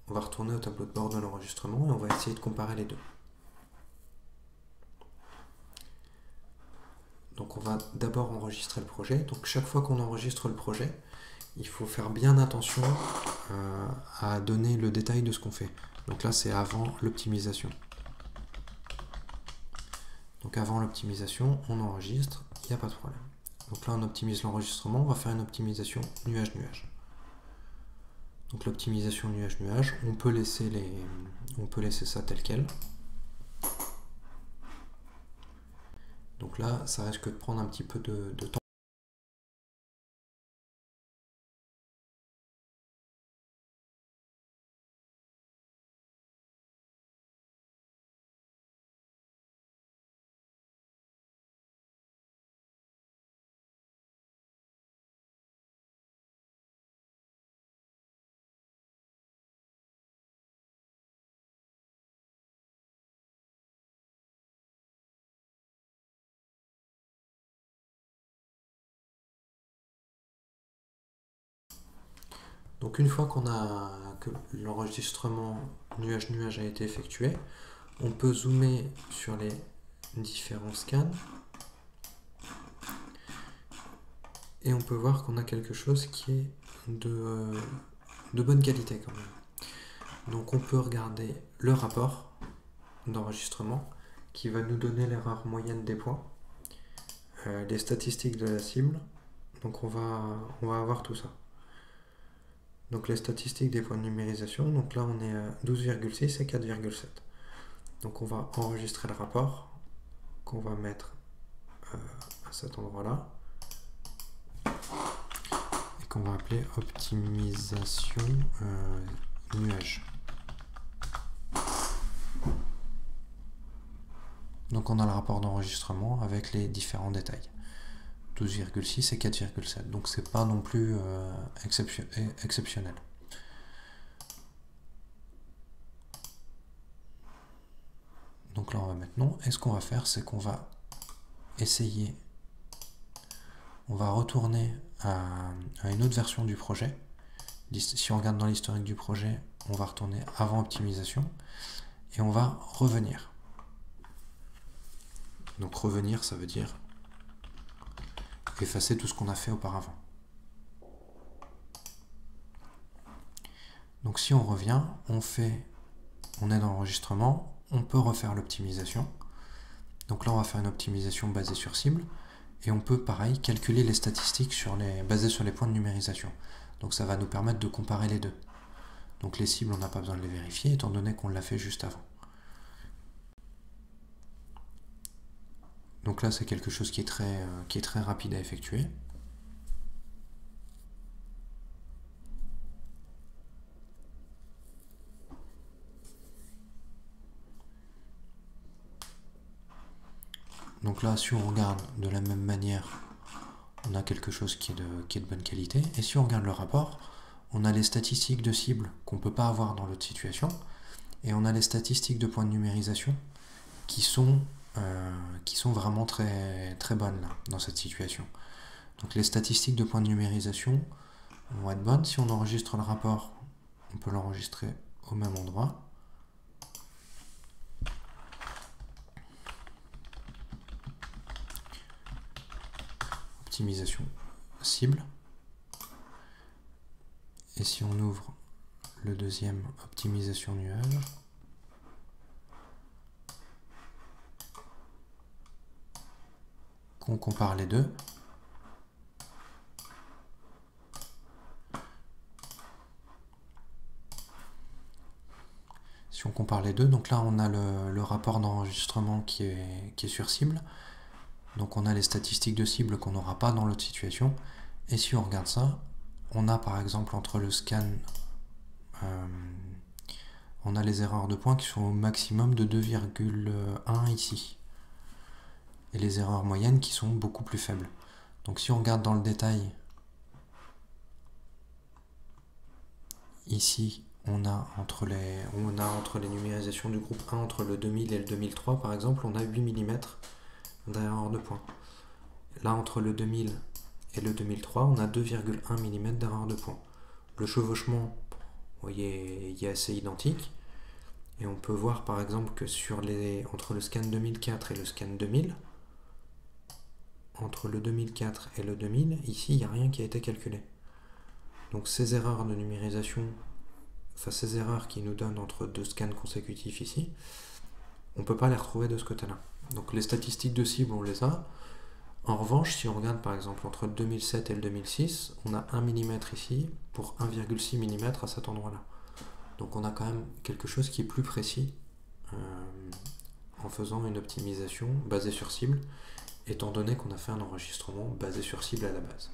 on va retourner au tableau de bord de l'enregistrement et on va essayer de comparer les deux. Donc on va d'abord enregistrer le projet. Donc chaque fois qu'on enregistre le projet, il faut faire bien attention à donner le détail de ce qu'on fait. Donc là c'est avant l'optimisation. Donc avant l'optimisation, on enregistre, il n'y a pas de problème. Donc là on optimise l'enregistrement, on va faire une optimisation nuage-nuage. Donc l'optimisation nuage-nuage, on peut laisser ça tel quel. Donc là, ça risque de prendre un petit peu de temps. Donc une fois que l'enregistrement nuage-nuage a été effectué, on peut zoomer sur les différents scans et on peut voir qu'on a quelque chose qui est de bonne qualité quand même. Donc on peut regarder le rapport d'enregistrement qui va nous donner l'erreur moyenne des points, les statistiques de la cible, donc on va avoir tout ça. Donc les statistiques des points de numérisation, donc là on est à 12,6 et 4,7. Donc on va enregistrer le rapport qu'on va mettre à cet endroit-là et qu'on va appeler optimisation nuage. Donc on a le rapport d'enregistrement avec les différents détails. 12,6 et 4,7. Donc c'est pas non plus exceptionnel. Donc là on va mettre non. Et ce qu'on va faire, c'est qu'on va essayer, on va retourner à une autre version du projet. Si on regarde dans l'historique du projet, on va retourner avant optimisation et on va revenir. Donc revenir, ça veut dire effacer tout ce qu'on a fait auparavant. Donc si on revient, on est dans l'enregistrement, on peut refaire l'optimisation. Donc là on va faire une optimisation basée sur cible et on peut pareil calculer les statistiques basées sur les points de numérisation. Donc ça va nous permettre de comparer les deux. Donc les cibles on n'a pas besoin de les vérifier étant donné qu'on l'a fait juste avant. Donc là c'est quelque chose qui est très rapide à effectuer. Donc là, si on regarde de la même manière, on a quelque chose qui est de bonne qualité. Et si on regarde le rapport, on a les statistiques de cible qu'on ne peut pas avoir dans l'autre situation. Et on a les statistiques de points de numérisation qui sont vraiment très, très bonnes là, dans cette situation. Donc les statistiques de points de numérisation vont être bonnes. Si on enregistre le rapport, on peut l'enregistrer au même endroit. Optimisation cible. Et si on ouvre le deuxième, optimisation nuage, qu'on compare les deux, si on compare les deux, donc là on a le rapport d'enregistrement qui est sur cible. Donc on a les statistiques de cible qu'on n'aura pas dans l'autre situation. Et si on regarde ça, on a par exemple entre le scan, on a les erreurs de points qui sont au maximum de 2,1 ici. Et les erreurs moyennes qui sont beaucoup plus faibles. Donc si on regarde dans le détail, ici on a entre les numérisations du groupe 1, entre le 2000 et le 2003 par exemple, on a 8 mm d'erreur de points. Là, entre le 2000 et le 2003, on a 2,1 mm d'erreur de points. Le chevauchement, voyez, il est assez identique. Et on peut voir par exemple que entre le scan 2004 et le scan 2000, entre le 2004 et le 2000, ici, il n'y a rien qui a été calculé. Donc ces erreurs de numérisation, enfin ces erreurs qui nous donnent entre deux scans consécutifs ici, on ne peut pas les retrouver de ce côté-là. Donc les statistiques de cible, on les a. En revanche, si on regarde par exemple entre le 2007 et le 2006, on a 1 mm ici pour 1,6 mm à cet endroit-là. Donc on a quand même quelque chose qui est plus précis en faisant une optimisation basée sur cible, étant donné qu'on a fait un enregistrement basé sur cible à la base.